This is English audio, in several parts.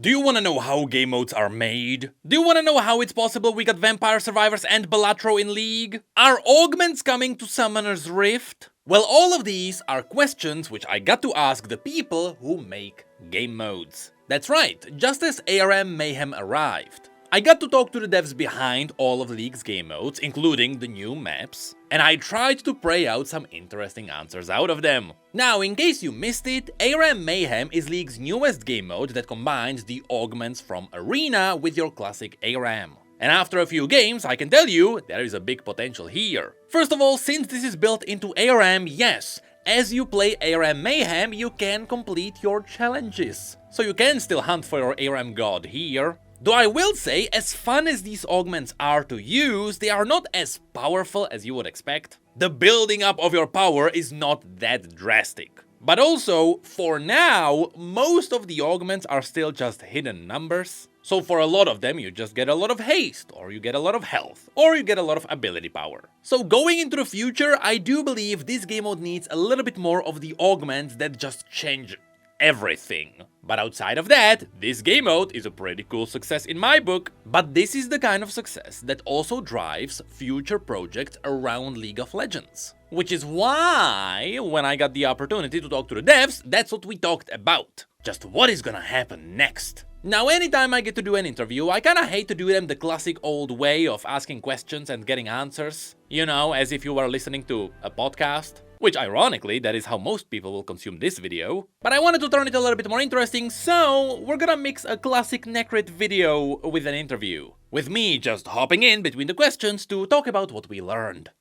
Do you wanna know how game modes are made? Do you wanna know how it's possible we got Vampire Survivors and Balatro in League? Are Augments coming to Summoner's Rift? Well, all of these are questions which I got to ask the people who make game modes. That's right, just as ARAM Mayhem arrived, I got to talk to the devs behind all of League's game modes, including the new maps, and I tried to pray out some interesting answers out of them. Now, in case you missed it, ARAM Mayhem is League's newest game mode that combines the augments from Arena with your classic ARAM. And after a few games, I can tell you, there is a big potential here. First of all, since this is built into ARAM, yes, as you play ARAM Mayhem, you can complete your challenges. So you can still hunt for your ARAM god here. Though I will say, as fun as these augments are to use, they are not as powerful as you would expect. The building up of your power is not that drastic. But also, for now, most of the augments are still just hidden numbers. So for a lot of them, you just get a lot of haste, or you get a lot of health, or you get a lot of ability power. So going into the future, I do believe this game mode needs a little bit more of the augments that just change everything. But outside of that, this game mode is a pretty cool success in my book. But this is the kind of success that also drives future projects around League of Legends. Which is why, when I got the opportunity to talk to the devs, that's what we talked about. Just what is gonna happen next. Now, anytime I get to do an interview, I kinda hate to do them the classic old way of asking questions and getting answers. You know, as if you were listening to a podcast. Which, ironically, that is how most people will consume this video. But I wanted to turn it a little bit more interesting, so we're gonna mix a classic Necrit video with an interview. With me just hopping in between the questions to talk about what we learned.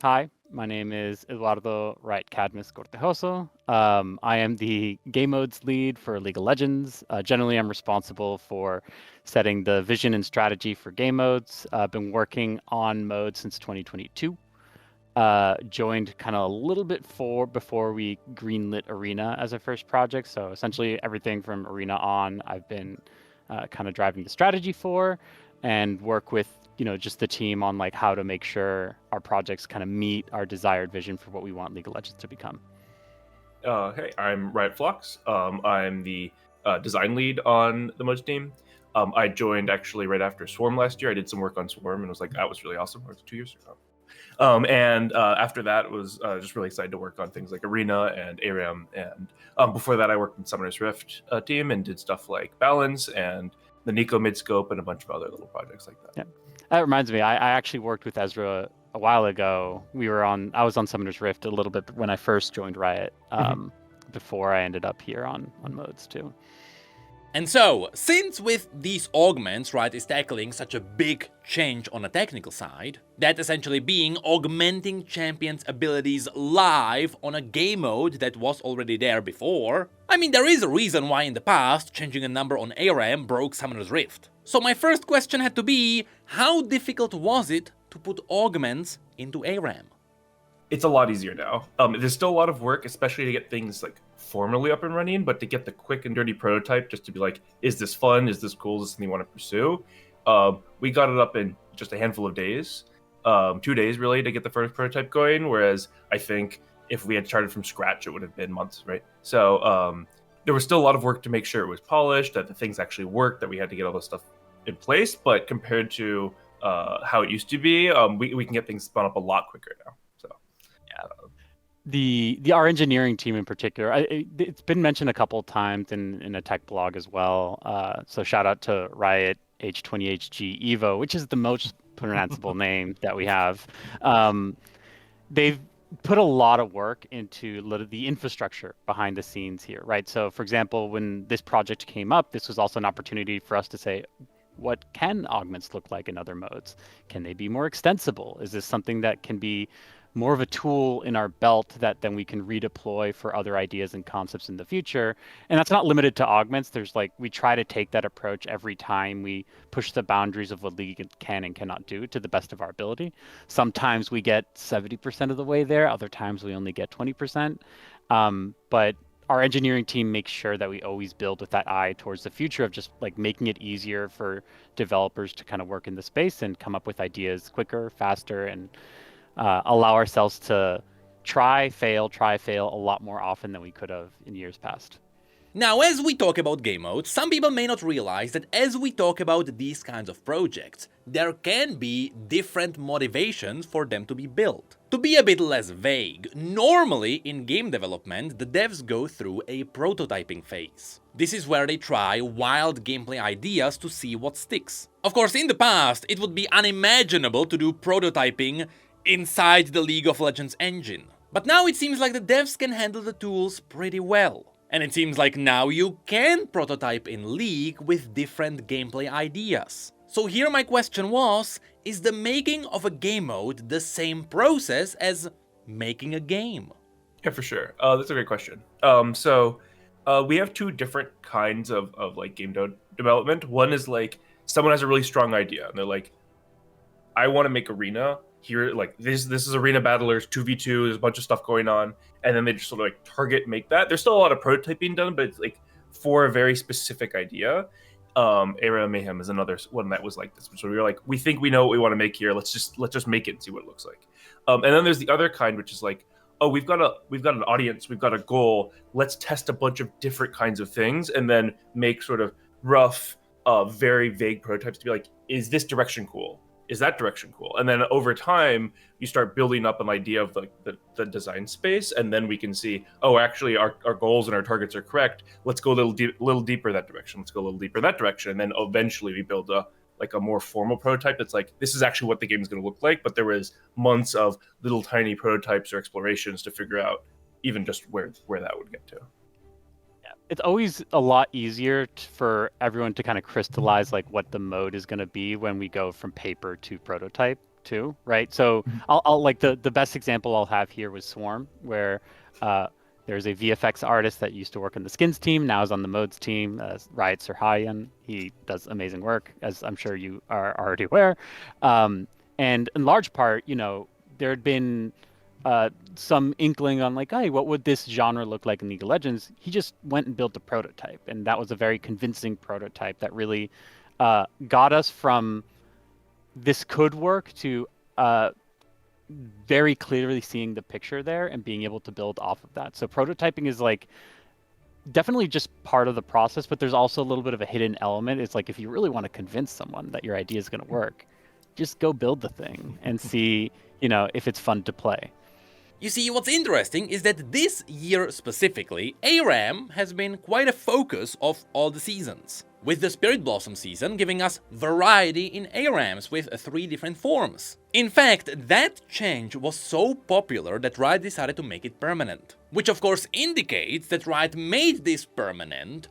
Hi, my name is Eduardo Wright Cadmus Cortejoso. I am the game modes lead for League of Legends. Generally, I'm responsible for setting the vision and strategy for game modes. I've been working on modes since 2022. Joined kind of a little bit before we greenlit Arena as a first project. So essentially everything from Arena on, I've been kind of driving the strategy for, and work with just the team on like how to make sure our projects kind of meet our desired vision for what we want League of Legends to become. Hey, I'm Riot Flux. I'm the design lead on the modes team. I joined actually right after Swarm last year. I did some work on Swarm and was like, that was really awesome. It was 2 years ago. And after that was just really excited to work on things like Arena and ARAM. And before that, I worked in Summoner's Rift team and did stuff like Balance and the Nico Midscope and a bunch of other little projects like that. Yeah, that reminds me. I actually worked with Ezra a while ago. I was on Summoner's Rift a little bit when I first joined Riot. Before I ended up here on modes too. And so, since with these augments, Riot is tackling such a big change on a technical side, that essentially being augmenting champions' abilities live on a game mode that was already there before, I mean, there is a reason why in the past changing a number on ARAM broke Summoner's Rift. So my first question had to be, how difficult was it to put augments into ARAM? It's a lot easier now. There's still a lot of work, especially to get things like formally up and running, but to get the quick and dirty prototype, just to be like, is this fun? Is this cool? Is this something you want to pursue? We got it up in just a handful of days, 2 days really, to get the first prototype going. Whereas I think if we had started from scratch, it would have been months, right? So there was still a lot of work to make sure it was polished, that the things actually worked, that we had to get all this stuff in place. But compared to how it used to be, we can get things spun up a lot quicker now. Our engineering team in particular, it's been mentioned a couple of times in a tech blog as well. So shout out to Riot H20HG Evo, which is the most pronounceable name that we have. They've put a lot of work into the infrastructure behind the scenes here, right? So for example, when this project came up, this was also an opportunity for us to say, what can augments look like in other modes? Can they be more extensible? Is this something that can be more of a tool in our belt that then we can redeploy for other ideas and concepts in the future? And that's not limited to augments. We try to take that approach every time we push the boundaries of what League can and cannot do to the best of our ability. Sometimes we get 70% of the way there. Other times we only get 20%. But our engineering team makes sure that we always build with that eye towards the future of just like making it easier for developers to kind of work in the space and come up with ideas quicker, faster, and allow ourselves to try, fail a lot more often than we could have in years past. Now, as we talk about game modes, some people may not realize that as we talk about these kinds of projects, there can be different motivations for them to be built. To be a bit less vague, normally in game development, the devs go through a prototyping phase. This is where they try wild gameplay ideas to see what sticks. Of course, in the past, it would be unimaginable to do prototyping inside the League of Legends engine. But now it seems like the devs can handle the tools pretty well. And it seems like now you can prototype in League with different gameplay ideas. So here my question was, is the making of a game mode the same process as making a game? Yeah, for sure. That's a great question. We have two different kinds of like development. One is like someone has a really strong idea and they're like, I want to make arena here, like this is arena battlers 2v2, there's a bunch of stuff going on, and then they just sort of like target make that. There's still a lot of prototyping done, but it's like for a very specific idea. ARAM Mayhem is another one that was like this. So we were like, we think we know what we want to make here. Let's just make it and see what it looks like. And then there's the other kind, which is like, oh, we've got an audience, we've got a goal. Let's test a bunch of different kinds of things, and then make sort of rough, very vague prototypes to be like, is this direction cool? Is that direction cool? And then over time, you start building up an idea of the design space, and then we can see, oh, actually, our goals and our targets are correct. Let's go a little deeper that direction. Let's go a little deeper that direction, and then eventually we build a more formal prototype that's like, this is actually what the game is going to look like. But there was months of little tiny prototypes or explorations to figure out even just where that would get to. It's always a lot easier for everyone to kind of crystallize like what the mode is going to be when we go from paper to prototype too, right? So I'll like the best example I'll have here was Swarm, where there's a VFX artist that used to work on the skins team, now is on the modes team, Riot Sirhayan. He does amazing work, as I'm sure you are already aware. And in large part, there had been some inkling on like, hey, what would this genre look like in League of Legends? He just went and built a prototype, and that was a very convincing prototype that really got us from this could work to very clearly seeing the picture there and being able to build off of that. So prototyping is like definitely just part of the process, but there's also a little bit of a hidden element. It's like if you really want to convince someone that your idea is going to work, just go build the thing and see, if it's fun to play. You see, what's interesting is that this year specifically, ARAM has been quite a focus of all the seasons, with the Spirit Blossom season giving us variety in ARAMs with 3 different forms. In fact, that change was so popular that Riot decided to make it permanent, which of course indicates that Riot made this permanent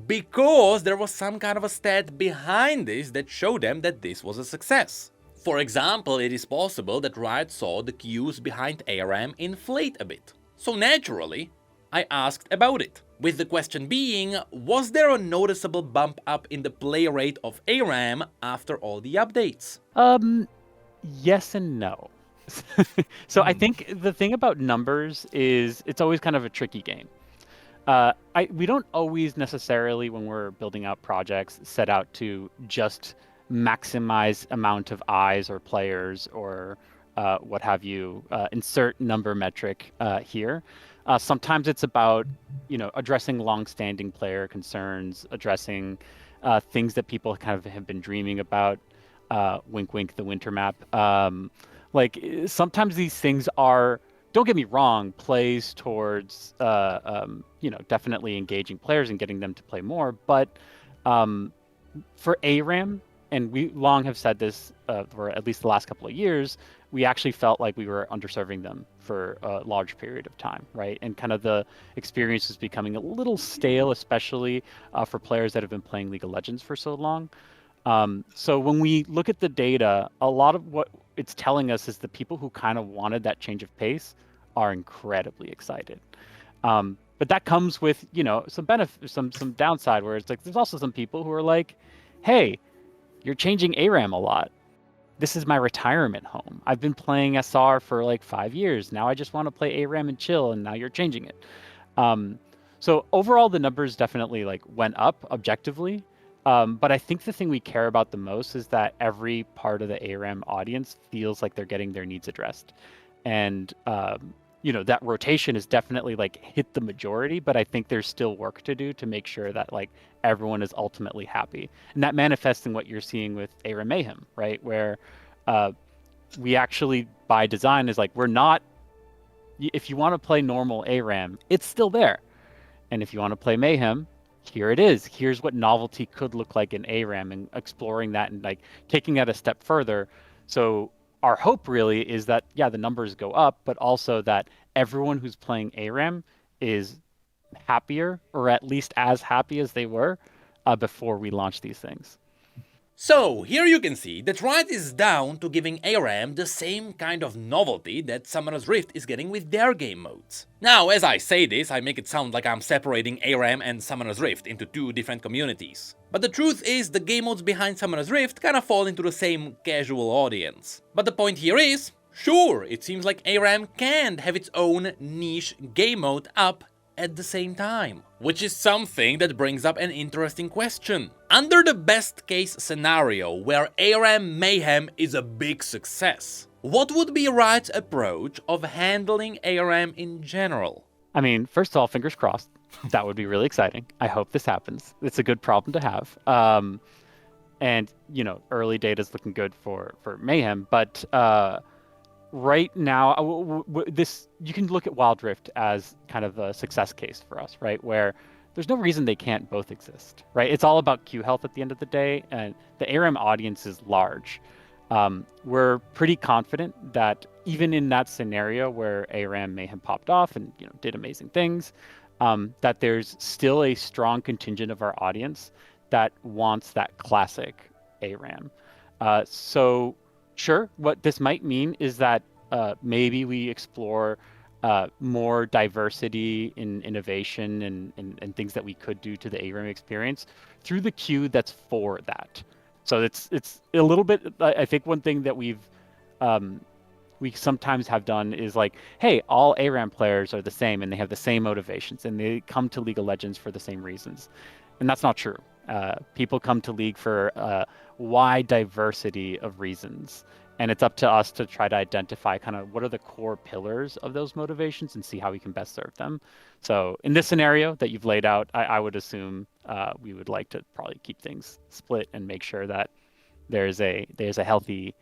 because there was some kind of a stat behind this that showed them that this was a success. For example, it is possible that Riot saw the queues behind ARAM inflate a bit. So naturally, I asked about it, with the question being, was there a noticeable bump up in the play rate of ARAM after all the updates? Yes and no. So I think the thing about numbers is it's always kind of a tricky game. We don't always necessarily, when we're building out projects, set out to just maximize amount of eyes or players or what have you, insert number metric here. Sometimes it's about, addressing long-standing player concerns, addressing things that people kind of have been dreaming about. Wink, wink, the winter map. Sometimes these things are, don't get me wrong, plays towards, definitely engaging players and getting them to play more. But for ARAM, and we long have said this for at least the last couple of years, we actually felt like we were underserving them for a large period of time, right? And kind of the experience is becoming a little stale, especially for players that have been playing League of Legends for so long. So when we look at the data, a lot of what it's telling us is the people who kind of wanted that change of pace are incredibly excited. But that comes with, some benefit, some downside, where it's like there's also some people who are like, hey, you're changing ARAM a lot. This is my retirement home. I've been playing SR for like 5 years. Now I just want to play ARAM and chill, and now you're changing it. So overall, the numbers definitely went up objectively. But I think the thing we care about the most is that every part of the ARAM audience feels like they're getting their needs addressed. And that rotation is definitely like hit the majority, but I think there's still work to do to make sure that like everyone is ultimately happy. And that manifests in what you're seeing with ARAM Mayhem, right? Where we actually, by design, is like, we're not, if you want to play normal ARAM, it's still there. And if you want to play Mayhem, here it is. Here's what novelty could look like in ARAM, and exploring that and like taking that a step further. So our hope really is that, yeah, the numbers go up, but also that everyone who's playing ARAM is happier, or at least as happy as they were before we launch these things. So, here you can see that Riot is down to giving ARAM the same kind of novelty that Summoner's Rift is getting with their game modes. Now, as I say this, I make it sound like I'm separating ARAM and Summoner's Rift into two different communities. But the truth is, the game modes behind Summoner's Rift kinda fall into the same casual audience. But the point here is, sure, it seems like ARAM can have its own niche game mode up at the same time. Which is something that brings up an interesting question. Under the best case scenario where ARAM Mayhem is a big success, what would be Riot's approach of handling ARAM in general? I mean, first of all, fingers crossed. That would be really exciting. I hope this happens. It's a good problem to have. And, early data is looking good for Mayhem, but right now, this, you can look at Wild Rift as kind of a success case for us, right? Where there's no reason they can't both exist, right? It's all about Q health at the end of the day, and the ARAM audience is large. We're pretty confident that even in that scenario where ARAM Mayhem popped off and did amazing things, that there's still a strong contingent of our audience that wants that classic ARAM. So sure, what this might mean is that maybe we explore more diversity in innovation and things that we could do to the ARAM experience through the queue that's for that. So it's a little bit, I think one thing that we sometimes have done is like, hey, all ARAM players are the same and they have the same motivations and they come to League of Legends for the same reasons. And that's not true. People come to League for a wide diversity of reasons. And it's up to us to try to identify kind of what are the core pillars of those motivations and see how we can best serve them. So in this scenario that you've laid out, I would assume we would like to probably keep things split and make sure that there's a healthy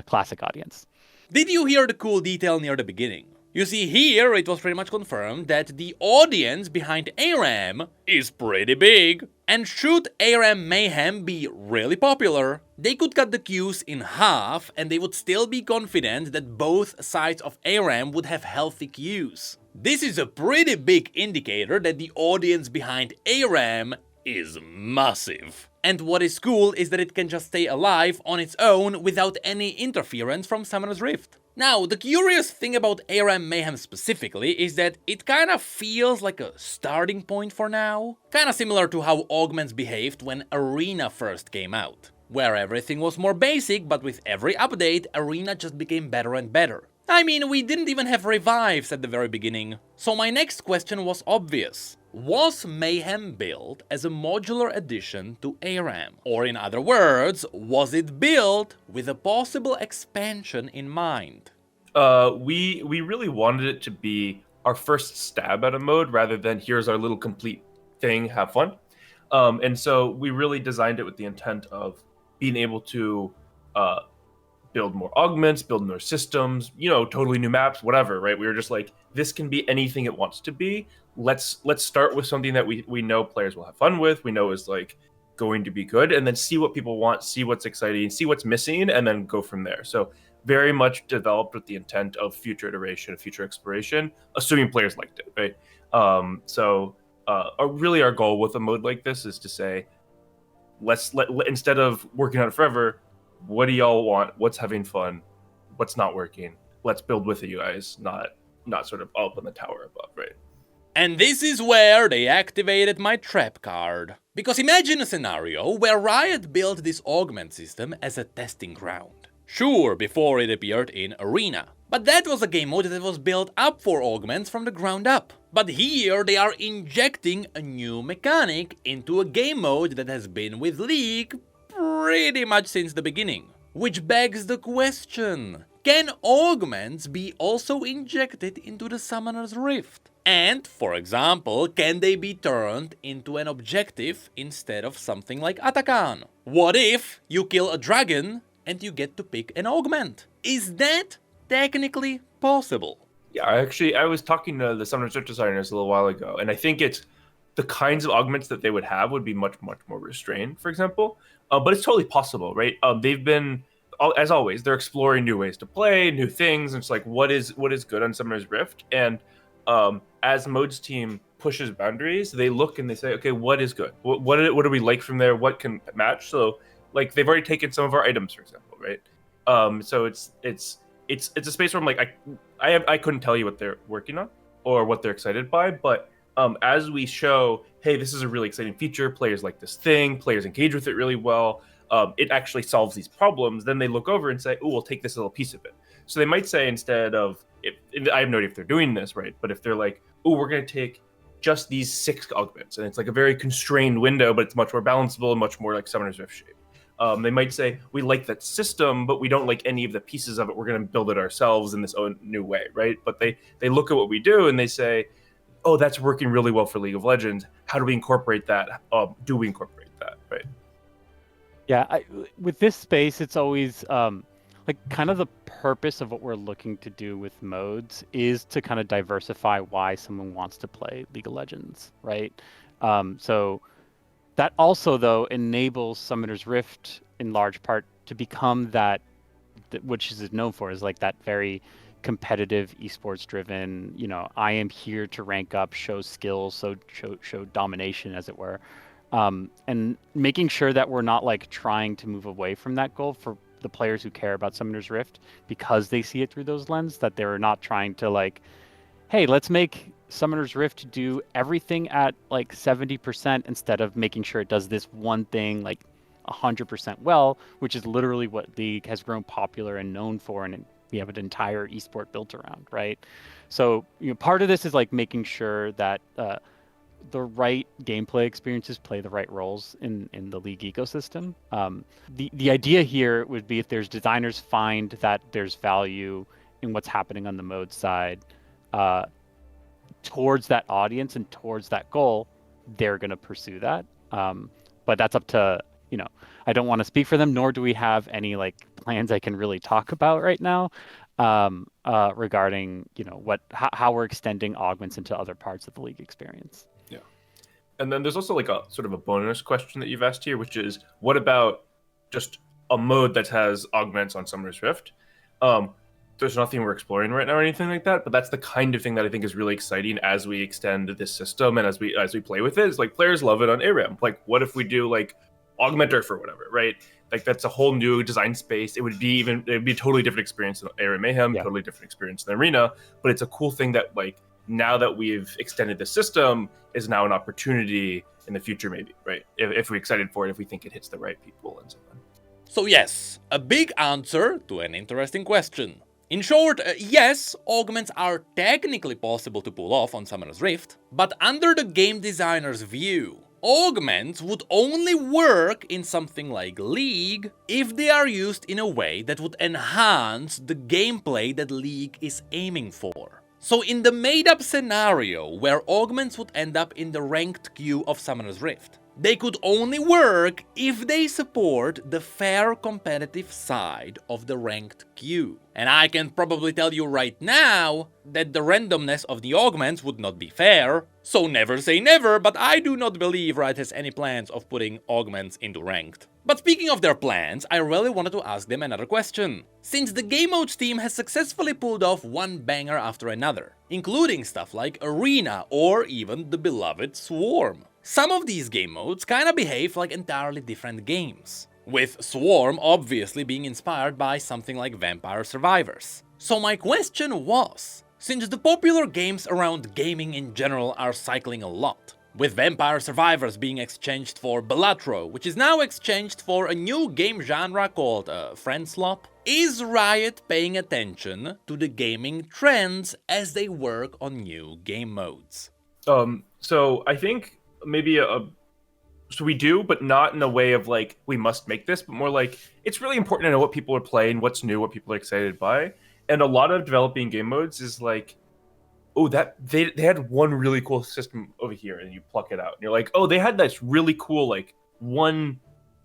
classic audience. Did you hear the cool detail near the beginning? You see, here it was pretty much confirmed that the audience behind ARAM is pretty big. And should ARAM Mayhem be really popular, they could cut the queues in half and they would still be confident that both sides of ARAM would have healthy queues. This is a pretty big indicator that the audience behind ARAM is massive. And what is cool is that it can just stay alive on its own without any interference from Summoner's Rift. Now, the curious thing about ARAM Mayhem specifically is that it kinda feels like a starting point for now. Kinda similar to how Augments behaved when Arena first came out, where everything was more basic, but with every update, Arena just became better and better. I mean, we didn't even have revives at the very beginning. So my next question was obvious. Was Mayhem built as a modular addition to ARAM? Or in other words, was it built with a possible expansion in mind? We really wanted it to be our first stab at a mode rather than here's our little complete thing, have fun. And so we really designed it with the intent of being able to build more augments, build more systems, totally new maps, whatever, right? We were just like, this can be anything it wants to be. Let's start with something that we know players will have fun with, we know is like going to be good, and then see what people want, see what's exciting, see what's missing, and then go from there. So very much developed with the intent of future iteration, future exploration, assuming players liked it, right? Really our goal with a mode like this is to say, let's instead of working on it forever, what do y'all want? What's having fun? What's not working? Let's build with you guys, not sort of up in the tower above, right? And this is where they activated my trap card. Because imagine a scenario where Riot built this augment system as a testing ground. Sure, before it appeared in Arena. But that was a game mode that was built up for augments from the ground up. But here they are injecting a new mechanic into a game mode that has been with League pretty much since the beginning. Which begs the question, can augments be also injected into the Summoner's Rift? And, for example, can they be turned into an objective instead of something like Atakan? What if you kill a dragon and you get to pick an augment? Is that technically possible? Yeah, I was talking to the Summoner's Rift designers a little while ago, and I think it's the kinds of augments that they would have would be much, much more restrained, for example. But it's totally possible, right? They've been, as always, they're exploring new ways to play, new things. And it's like, what is good on Summoner's Rift? And as Modes team pushes boundaries, they look and they say, okay, what is good? What do we like from there? What can match? So, like, they've already taken some of our items, for example, right? So it's a space where I'm like, I couldn't tell you what they're working on or what they're excited by, but as we show, hey, this is a really exciting feature, players like this thing, players engage with it really well, it actually solves these problems, then they look over and say, oh, we'll take this little piece of it. So they might say, instead of, I have no idea if they're doing this, right? But if they're like, oh, we're going to take just these 6 augments, and it's like a very constrained window, but it's much more balanceable and much more like Summoner's Rift shape. They might say, we like that system, but we don't like any of the pieces of it. We're going to build it ourselves in this own new way, right? But they look at what we do and they say, oh, that's working really well for League of Legends. How do we incorporate that? Do we incorporate that, right? Yeah, with this space, it's always like kind of the purpose of what we're looking to do with modes is to kind of diversify why someone wants to play League of Legends, right? So that also, though, enables Summoner's Rift in large part to become that which is known for, is like that very competitive esports driven, you know, I am here to rank up, show skills, so show domination, as it were. And making sure that we're not like trying to move away from that goal for the players who care about Summoner's Rift because they see it through those lenses, that they're not trying to like, hey, let's make Summoner's Rift do everything at like 70% instead of making sure it does this one thing like 100% well, which is literally what League has grown popular and known for, and we have an entire esport built around, right? So, you know, part of this is like making sure that the right gameplay experiences play the right roles in the League ecosystem. The idea here would be, if there's designers find that there's value in what's happening on the mode side towards that audience and towards that goal, they're going to pursue that. But that's up to, you know, I don't want to speak for them, nor do we have any like plans I can really talk about right now regarding, you know, how we're extending augments into other parts of the League experience. Yeah. And then there's also like a sort of a bonus question that you've asked here, which is, what about just a mode that has augments on Summoner's Rift? There's nothing we're exploring right now or anything like that, but that's the kind of thing that I think is really exciting as we extend this system and as we play with it. Is like, players love it on ARAM. Like, what if we do like Augmenter for whatever, right? Like, that's a whole new design space. It would be a totally different experience in ARAM Mayhem, totally different experience in the Arena. But it's a cool thing that, like, now that we've extended the system, is now an opportunity in the future, maybe, right? If we're excited for it, if we think it hits the right people and so on. So yes, a big answer to an interesting question. In short, yes, augments are technically possible to pull off on Summoner's Rift, but under the game designer's view, augments would only work in something like League if they are used in a way that would enhance the gameplay that League is aiming for. So in the made-up scenario where augments would end up in the ranked queue of Summoner's Rift, they could only work if they support the fair competitive side of the ranked queue. And I can probably tell you right now that the randomness of the augments would not be fair, so never say never, but I do not believe Riot has any plans of putting augments into ranked. But speaking of their plans, I really wanted to ask them another question. Since the Gamemodes team has successfully pulled off one banger after another, including stuff like Arena or even the beloved Swarm, some of these game modes kinda behave like entirely different games, with Swarm obviously being inspired by something like Vampire Survivors. So my question was, since the popular games around gaming in general are cycling a lot, with Vampire Survivors being exchanged for Balatro, which is now exchanged for a new game genre called Friendslop, is Riot paying attention to the gaming trends as they work on new game modes? So I think maybe a So we do, but not in a way of like we must make this, but more like it's really important to know what people are playing, what's new, what people are excited by. And a lot of developing game modes is like, oh, that they had one really cool system over here, and you pluck it out, and you're like, oh, they had this really cool like one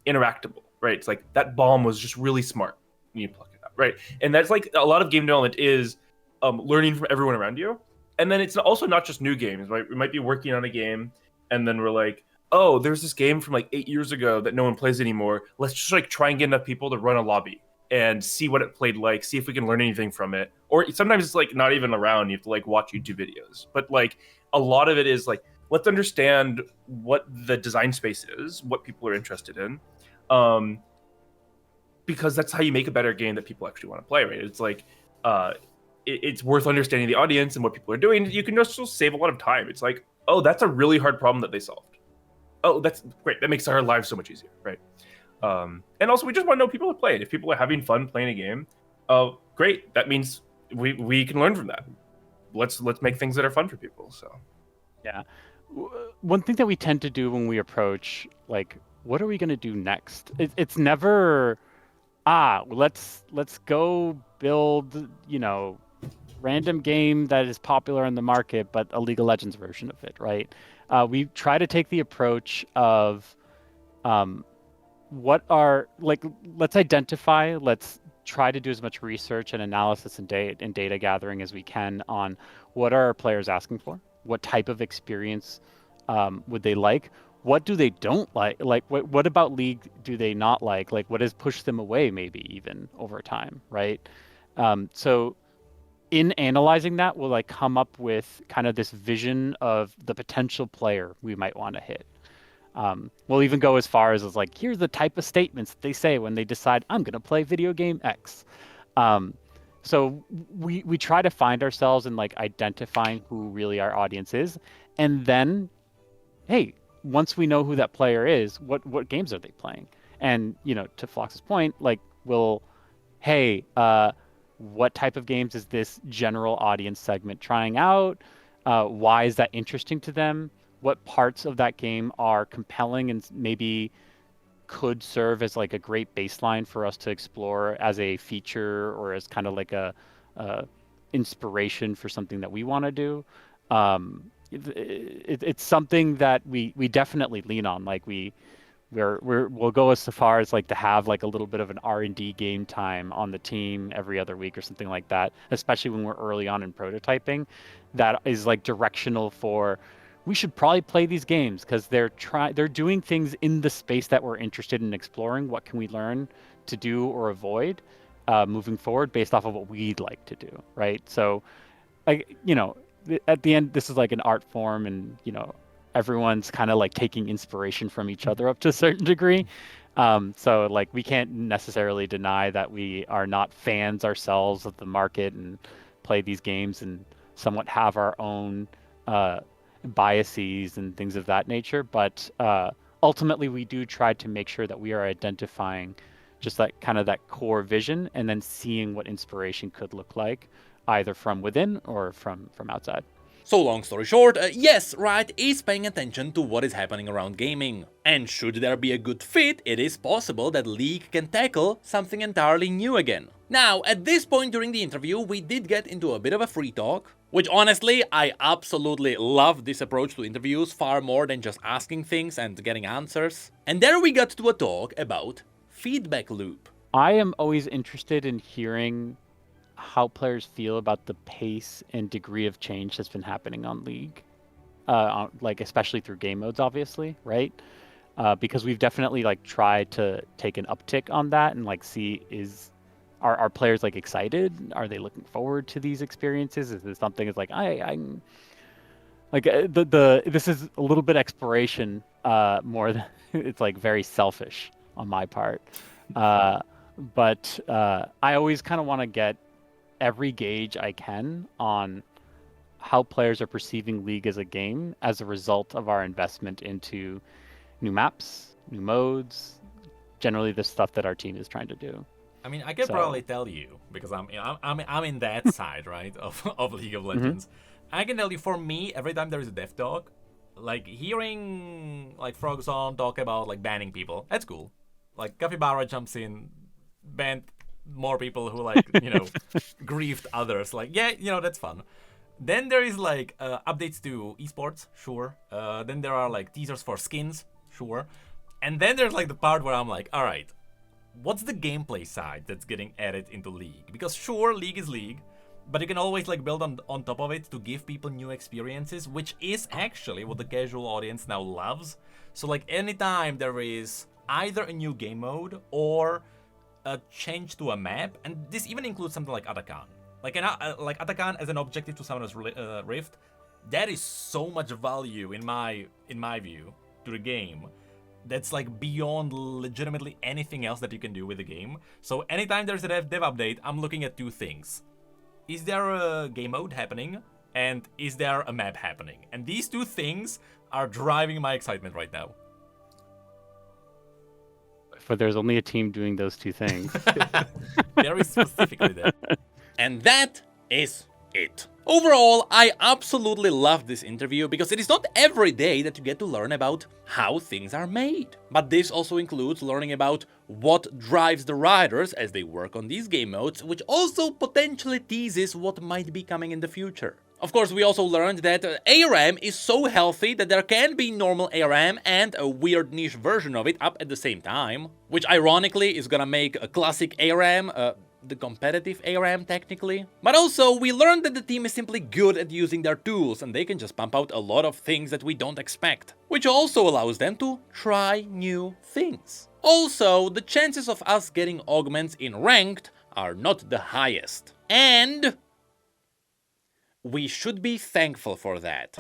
interactable, right? It's like that bomb was just really smart, and you pluck it out, right? And that's like a lot of game development is learning from everyone around you, and then it's also not just new games, right? We might be working on a game, and then we're like, oh, there's this game from like 8 years ago that no one plays anymore. Let's just like try and get enough people to run a lobby and see what it played like, see if we can learn anything from it. Or sometimes it's like not even around, you have to like watch YouTube videos. But like a lot of it is like, let's understand what the design space is, what people are interested in. Because that's how you make a better game that people actually want to play, right? It's like, it's worth understanding the audience and what people are doing. You can also save a lot of time. It's like, oh, that's a really hard problem that they solved. Oh, that's great. That makes our lives so much easier, right? And also, we just want to know people are playing. If people are having fun playing a game, great. That means we can learn from that. Let's make things that are fun for people. So, yeah. One thing that we tend to do when we approach like, what are we going to do next? It's never, let's go build, random game that is popular in the market, but a League of Legends version of it, right? We try to take the approach of, let's identify, let's try to do as much research and analysis and data gathering as we can on what are our players asking for, what type of experience would they like, what do they don't like, what about League do they not like what has pushed them away maybe even over time, right? So in analyzing that, we'll come up with kind of this vision of the potential player we might want to hit. We'll even go as far as here's the type of statements they say when they decide I'm going to play video game X. So we try to find ourselves in identifying who really our audience is, and then, hey, once we know who that player is, what games are they playing? And to Flox's point, what type of games is this general audience segment trying out? Why is that interesting to them? What parts of that game are compelling and maybe could serve as a great baseline for us to explore as a feature or as kind of a inspiration for something that we want to do? It's something that we definitely lean on. We'll go as far as to have a little bit of an R&D game time on the team every other week or something like that, especially when we're early on in prototyping. That is directional for, we should probably play these games because they're doing things in the space that we're interested in exploring. What can we learn to do or avoid moving forward based off of what we'd like to do, right? So, at the end, this is an art form, and everyone's kind of taking inspiration from each other up to a certain degree. So we can't necessarily deny that we are not fans ourselves of the market and play these games and somewhat have our own biases and things of that nature. But ultimately, we do try to make sure that we are identifying just that core vision and then seeing what inspiration could look like, either from within or from outside. So long story short, yes, Riot is paying attention to what is happening around gaming. And should there be a good fit, it is possible that League can tackle something entirely new again. Now, at this point during the interview, we did get into a bit of a free talk, which honestly, I absolutely love this approach to interviews far more than just asking things and getting answers. And there we got to a talk about feedback loop. I am always interested in hearing how players feel about the pace and degree of change that's been happening on League, especially through game modes, obviously, right? Because we've definitely tried to take an uptick on that and see are players excited? Are they looking forward to these experiences? Is this something that's I'm this is a little bit exploration more than it's very selfish on my part, but I always kind of want to get every gauge I can on how players are perceiving League as a game as a result of our investment into new maps, new modes, generally the stuff that our team is trying to do. I mean, I can probably tell you, because I'm in that side, right, of League of Legends. I can tell you, for me, every time there is a dev talk, like hearing like Frogzone talk about like banning people, that's cool. Like Capybara jumps in, banned more people who like, griefed others. Like, yeah, that's fun. Then there is like updates to esports, sure. Then there are like teasers for skins, sure. And then there's like the part where I'm like, all right, what's the gameplay side that's getting added into League? Because sure, League is League, but you can always like build on top of it to give people new experiences, which is actually what the casual audience now loves. So like anytime there is either a new game mode or a change to a map, and this even includes something like Atakan. Like Atakan as an objective to Summoner's Rift, that is so much value in my view to the game. That's like beyond legitimately anything else that you can do with the game. So anytime there's a dev update, I'm looking at two things. Is there a game mode happening? And is there a map happening? And these two things are driving my excitement right now. But there's only a team doing those two things. Very specifically that. And that is it. Overall, I absolutely love this interview because it is not every day that you get to learn about how things are made. But this also includes learning about what drives the writers as they work on these game modes, which also potentially teases what might be coming in the future. Of course, we also learned that ARAM is so healthy that there can be normal ARAM and a weird niche version of it up at the same time, which ironically is gonna make a classic ARAM, the competitive ARAM technically. But also, we learned that the team is simply good at using their tools and they can just pump out a lot of things that we don't expect, which also allows them to try new things. Also, the chances of us getting augments in ranked are not the highest. And we should be thankful for that.